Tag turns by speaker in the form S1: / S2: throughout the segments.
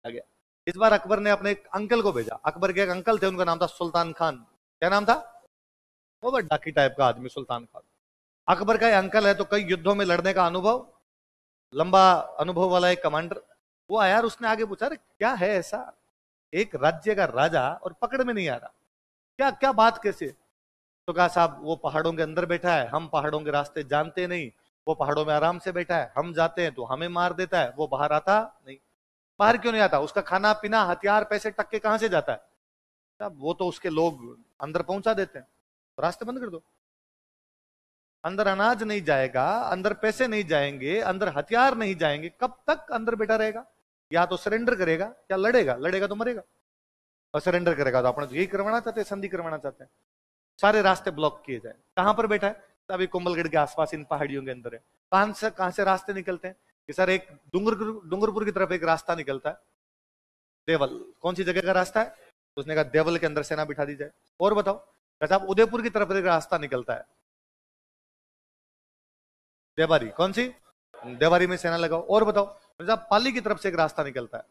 S1: आ गया। इस बार अकबर ने अपने एक अंकल को भेजा। अकबर के एक अंकल थे, उनका नाम था सुल्तान खान। क्या नाम था? वो बड़ा डाकी टाइप का आदमी सुल्तान खान। अकबर का अंकल है तो कई युद्धों में लड़ने का अनुभव, लंबा अनुभव वाला एक कमांडर। वो आया और उसने आगे पूछा, अरे क्या है ऐसा, एक राज्य का राजा और पकड़ में नहीं आ रहा, क्या क्या बात कैसे? तो कहा साहब वो पहाड़ों के अंदर बैठा है, हम पहाड़ों के रास्ते जानते नहीं। वो पहाड़ों में आराम से बैठा है, हम जाते हैं तो हमें मार देता है। वो बाहर आता नहीं। बाहर क्यों नहीं आता? उसका खाना पीना हथियार पैसे टक्के कहां से जाता है? साहब वो तो उसके लोग अंदर पहुंचा देते हैं, तो रास्ते बंद कर दो। अंदर अनाज नहीं जाएगा, अंदर पैसे नहीं जाएंगे, अंदर हथियार नहीं जाएंगे, कब तक अंदर बैठा रहेगा? या तो सरेंडर करेगा या लड़ेगा, लड़ेगा तो मरेगा, और सरेंडर करेगा तो अपने तो यही करवाना चाहते हैं, संधि करवाना चाहते हैं। सारे रास्ते ब्लॉक किए जाए। कहां पर बैठा है? अभी कोमलगढ़ के आसपास इन पहाड़ियों के अंदर है। कहां से रास्ते निकलते हैं कि सर एक डूंगरपुर की तरफ एक रास्ता निकलता है, देवल। कौन सी जगह का रास्ता है? उसने कहा देवल के अंदर सेना बिठा दी जाए। और बताओ? साहब उदयपुर की तरफ एक रास्ता निकलता है, देवारी। कौन सी? देवारी में सेना लगाओ। और बताओ? साहब पाली की तरफ से एक रास्ता निकलता है,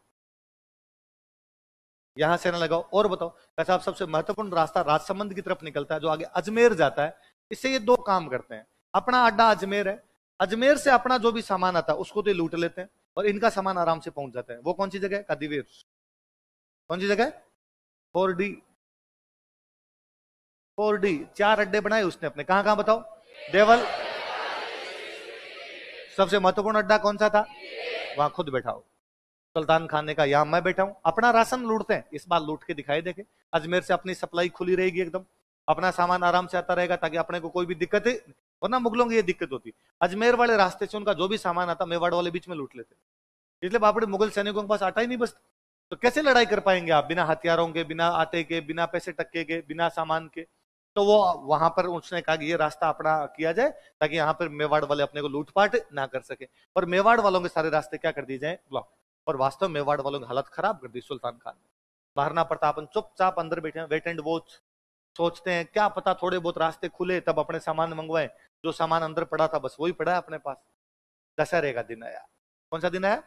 S1: यहां सेना लगाओ। और बताओ? साहब सबसे महत्वपूर्ण रास्ता राजसमंद की तरफ निकलता है, जो आगे अजमेर जाता है। इससे ये दो काम करते हैं, अपना अड्डा अजमेर है, अजमेर से अपना जो भी सामान आता है उसको तो लूट लेते हैं, और इनका सामान आराम से पहुंच जाता है। वो कौन सी जगह है? कादीवेर। कौन सी जगह? 4D। 4D 4 अड्डे बनाए उसने अपने। कहां कहां बताओ? देवल। सबसे महत्वपूर्ण अड्डा कौन सा था? वहां खुद बैठा हो। सुल्तान खान ने कहा यहां मैं बैठा हूं। अपना राशन लूटते हैं, इस बार लूट के दिखाई देखे। अजमेर से अपनी सप्लाई खुली रहेगी एकदम, अपना सामान आराम से आता रहेगा, ताकि अपने को कोई भी दिक्कत है, वरना मुगलों की ये दिक्कत होती। अजमेर वाले रास्ते से उनका जो भी सामान आता मेवाड़ वाले बीच में लूट लेते, इसलिए बापड़े मुगल सैनिकों के पास आटा ही नहीं बचता। तो कैसे लड़ाई कर पाएंगे आप बिना हथियारों के, बिना आटे के, बिना पैसे टक्के के, बिना सामान के? तो वो वहां पर उसने कहा कि ये रास्ता अपना किया जाए, ताकि यहाँ पर मेवाड़ वाले अपने को लूटपाट ना कर सके, और मेवाड़ वालों के सारे रास्ते क्या कर दिए जाए? ब्लॉक। और वास्तव में मेवाड़ वालों की हालत खराब कर दी सुल्तान खान ने। महाराणा प्रताप चुपचाप अंदर बैठे हैं, वेट एंड वॉच, सोचते हैं क्या पता थोड़े बहुत रास्ते खुले तब अपने सामान मंगवाए। जो सामान अंदर पड़ा था बस वही पड़ा है अपने पास। दशहरे का दिन आया। कौन सा दिन आया?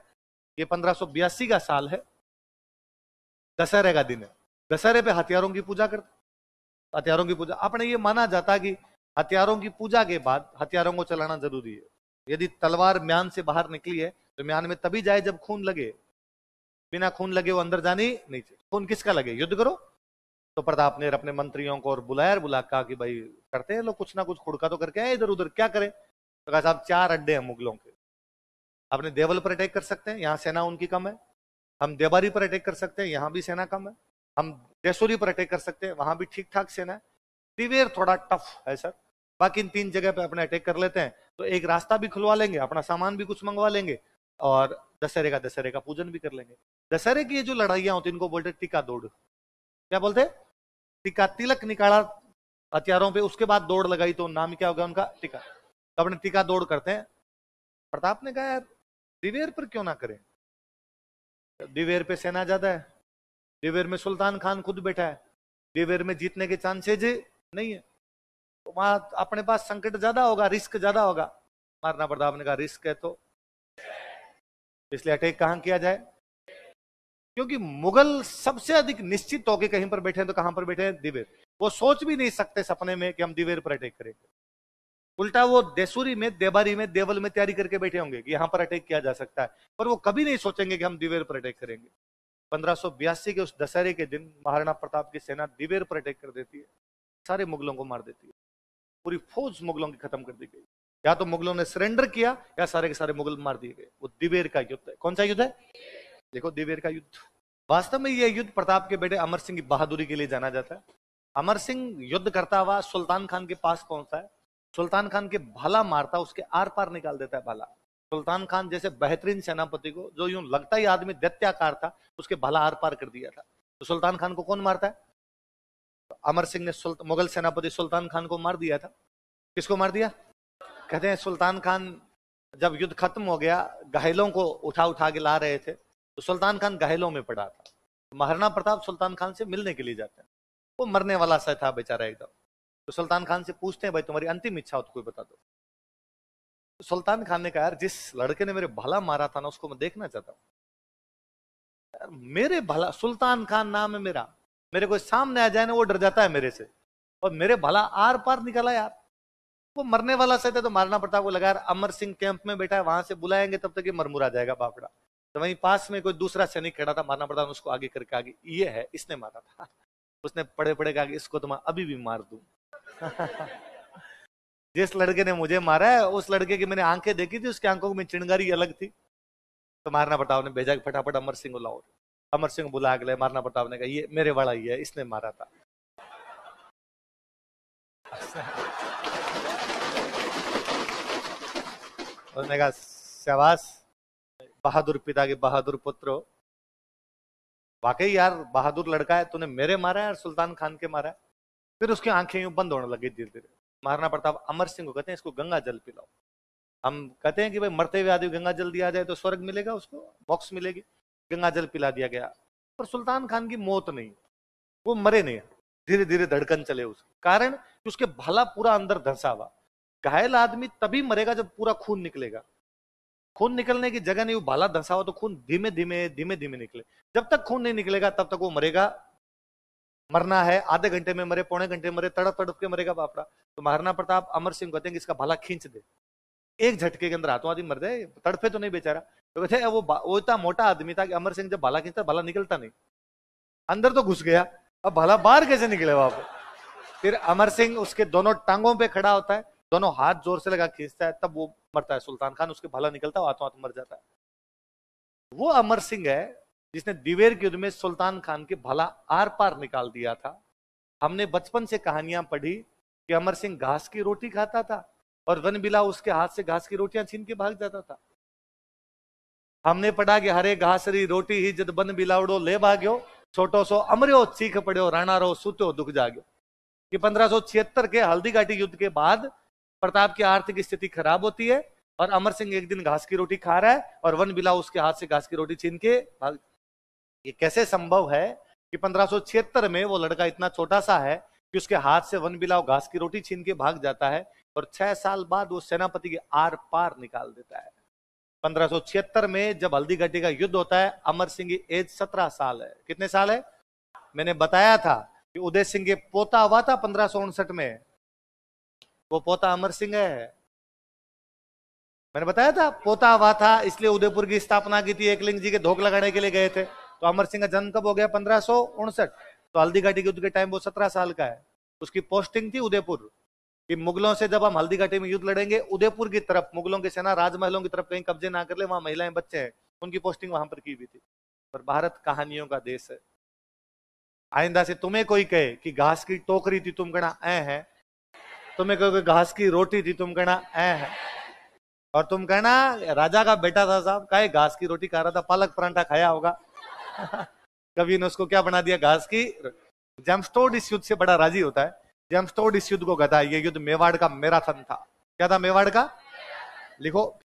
S1: ये 1582 का साल है, दशहरे का दिन है। दशहरे पे हथियारों की पूजा करते, हथियारों की पूजा। अपने ये माना जाता कि हथियारों की पूजा के बाद हथियारों को चलाना जरूरी है। यदि तलवार म्यान से बाहर निकली है तो म्यान में तभी जाए जब खून लगे, बिना खून लगे वो अंदर जानी नहीं चाहिए। खून किसका लगे? युद्ध करो। तो प्रताप ने अपने मंत्रियों को और बुलाया, बुला कहा कि भाई करते हैं लोग कुछ ना कुछ, खुड़का तो करके आए इधर उधर, क्या करें? तो कहा साहब 4 अड्डे हैं मुगलों के, अपने देवल पर अटैक कर सकते हैं, यहाँ सेना उनकी कम है। हम देवारी पर अटैक कर सकते हैं, यहाँ भी सेना कम है। हम देसोरी पर अटैक कर सकते हैं, वहां भी ठीक ठाक सेना है। दिवेर थोड़ा टफ है सर, बाकी इन 3 जगह पे अपने अटैक कर लेते हैं, तो एक रास्ता भी खुलवा लेंगे, अपना सामान भी कुछ मंगवा लेंगे, और दशहरे का पूजन भी कर लेंगे। दशहरे की ये जो लड़ाइयां होती इनको बोलते टीका दौड़। क्या बोलते? टीका। तिलक निकाला हथियारों पे, उसके बाद दौड़ लगाई, तो नाम क्या हो गया उनका? टीका। तो अपने टीका दौड़ करते हैं। प्रताप ने कहा यार दिवेर पर क्यों ना करें, दिवेर पे सेना ज्यादा है, दिवेर में सुल्तान खान खुद बैठा है, दिवेर में जीतने के चांसेज नहीं है, तो वहां अपने पास संकट ज्यादा होगा, रिस्क ज्यादा होगा। महाराणा प्रताप ने कहा रिस्क है तो इसलिए अटैक कहां किया जाए? क्योंकि मुगल सबसे अधिक निश्चित होकर कहीं पर बैठे हैं, तो कहां पर बैठे हैं? दिवेर। वो सोच भी नहीं सकते सपने में कि हम दिवेर पर अटैक करेंगे। उल्टा वो देसूरी में, देबारी में, देवल में तैयारी करके बैठे होंगे कि यहां पर अटैक किया जा सकता है, पर वो कभी नहीं सोचेंगे कि हम दिवेर पर अटैक करेंगे। 1582 के उस दशहरे के दिन महाराणा प्रताप की सेना दिवेर पर अटैक कर देती है, सारे मुगलों को मार देती है, पूरी फौज मुगलों की खत्म कर दी गई। या तो मुगलों ने सरेंडर किया या सारे के सारे मुगल मार दिए गए। वो दिवेर का युद्ध है। कौन सा युद्ध है? देखो दिवेर का युद्ध। वास्तव में यह युद्ध प्रताप के बेटे अमर सिंह की बहादुरी के लिए जाना जाता है। अमर सिंह युद्ध करता हुआ सुल्तान खान के पास पहुंचता है, सुल्तान खान के भाला मारता, उसके आर पार निकाल देता है भाला। सुल्तान खान जैसे बेहतरीन सेनापति को, जो यूं लगता ही आदमी दैत्याकार था, उसके भाला आर पार कर दिया था। तो सुल्तान खान को कौन मारता है? तो अमर सिंह ने मुगल सेनापति सुल्तान खान को मार दिया था। किसको मार दिया? कहते हैं सुल्तान खान जब युद्ध खत्म हो गया, घायलों को उठा उठा के ला रहे थे, तो सुल्तान खान घायलों में पड़ा था। महाराणा प्रताप सुल्तान खान से मिलने के लिए जाते हैं, वो मरने वाला सा था बेचारा एकदम। तो सुल्तान खान से पूछते हैं भाई तुम्हारी अंतिम इच्छा हो तो कोई बता दो। तो सुल्तान खान ने कहा यार जिस लड़के ने मेरे भाला मारा था ना उसको मैं देखना चाहता हूँ। मेरे भला, सुल्तान खान नाम है मेरा, मेरे को सामने आ जाए ना वो डर जाता है मेरे से, और मेरे भला आर पार निकला यार। वो मरने वाला से थे तो मारना पड़ता, वो लगा यार अमर सिंह कैंप में बैठा है, वहां से बुलाएंगे तब तक ये मरमुरा जाएगा बापड़ा। तो वहीं पास में कोई दूसरा सैनिक खड़ा था, मारना पड़ता उसको आगे करके, आगे ये है इसने मारा था, उसने पड़े पड़े के आगे, इसको तो मैं अभी भी मार दूं। जिस लड़के ने मुझे मारा है उस लड़के की मैंने आंखें देखी थी, उसकी आंखों में चिंगारी अलग थी। तो मारना प्रताप ने भेजा कि फटाफट अमर सिंह को लाओ। अमर सिंह बुला के मारना प्रताप ने कहा ये मेरे वाला ही है, इसने मारा था। उसने कहा शाबाश, बहादुर पिता के बहादुर पुत्र हो, वाकई यार बहादुर लड़का है, तूने मेरे मारा है और सुल्तान खान के मारा है। फिर उसकी आंखें यूं बंद होने लगी धीरे धीरे। महाराणा प्रताप अमर सिंह को कहते हैं इसको गंगा जल पिलाओ। हम कहते हैं कि भाई मरते हुए आदमी गंगा जल दिया जाए तो स्वर्ग मिलेगा, उसको बॉक्स मिलेगी। गंगा जल पिला दिया गया, पर सुल्तान खान की मौत नहीं, वो मरे नहीं, धीरे धीरे धड़कन चले उसके कारण कि उसके भला पूरा अंदर धंसा हुआ। घायल आदमी तभी मरेगा जब पूरा खून निकलेगा, खून निकलने की जगह नहीं, वो भाला धंसा हुआ तो खून धीमे धीमे धीमे धीमे निकले। जब तक खून नहीं निकलेगा तब तक वो मरेगा। मरना है आधे घंटे में मरे, पौने घंटे में मरे, तड़प तड़प के मरेगा बापड़ा। तो महाराणा प्रताप अमर सिंह कहते हैं कि इसका भाला खींच दे, एक झटके के अंदर हाथों आदमी मर जाए, तड़पे तो नहीं बेचारा। तो कहते हैं वो इतना मोटा आदमी था कि अमर सिंह जब भाला खींचता भाला निकलता नहीं, अंदर तो घुस गया, अब भाला बाहर कैसे निकले वहां पे। फिर अमर सिंह उसके दोनों टांगों पे खड़ा होता है, दोनों हाथ जोर से लगा खींचता है, तब वो मरता है सुल्तान खान, उसके भाला निकलता है, हाथों हाथ मर जाता है। वो अमर सिंह है जिसने दिवेर के युद्ध में सुल्तान खान के भला आर पार निकाल दिया था। हमने बचपन से कहानियां पढ़ी कि अमर सिंह घास की रोटी खाता था और वन बिला उसके हाथ से घास की रोटियां छीन के भाग जाता था। हमने पढ़ा कि हरे घासरी रोटी ही जद बन बिलावड़ो ले भाग्यो, छोटो सो अमरियो चीख पड़ो राणा रो सुत्यो दुख जाग्यो। कि 1576 के हल्दी घाटी युद्ध के बाद प्रताप की आर्थिक स्थिति खराब होती है और अमर सिंह एक दिन घास की रोटी खा रहा है और वन बिला उसके हाथ से घास की रोटी छीन के भाग। ये कैसे संभव है कि 1576 में वो लड़का इतना छोटा सा है कि उसके हाथ से वन बिलाव घास की रोटी छीन के भाग जाता है और 6 साल बाद वो सेनापति के आर पार निकाल देता है। 1576 में जब हल्दी घाटी का युद्ध होता है, अमर सिंह की एज 17 साल है। कितने साल है? मैंने बताया था कि उदय सिंह के पोता हुआ था 1559 में, वो पोता अमर सिंह है। मैंने बताया था पोता हुआ था, इसलिए उदयपुर की स्थापना की थी, एकलिंग जी के धोख लगाने के लिए गए थे। तो अमर सिंह का जन्म कब हो गया? 1559। तो हल्दी घाटी के युद्ध के टाइम वो 17 साल का है। उसकी पोस्टिंग थी उदयपुर, कि मुगलों से जब हम हल्दी घाटी में युद्ध लड़ेंगे, उदयपुर की तरफ मुगलों की सेना राजमहलों की तरफ कहीं कब्जे ना कर ले, वहां महिलाएं बच्चे हैं, उनकी पोस्टिंग वहां पर की हुई थी। पर भारत कहानियों का देश है। आइंदा से तुम्हें कोई कहे कि घास की टोकरी थी तुम कहना ऐ है, तुम्हें कोई घास की रोटी थी तुम कहना ऐ है, और तुम कहना राजा का बेटा था साहब, काहे घास की रोटी खा रहा था, पालक परांठा खाया होगा। कभी ने उसको क्या बना दिया? घास की। जेम्सटोड इस युद्ध से बड़ा राजी होता है। जेम्सटोड इस युद्ध को कहता है ये युद्ध मेवाड़ का मैराथन था। क्या था मेवाड़ का? लिखो।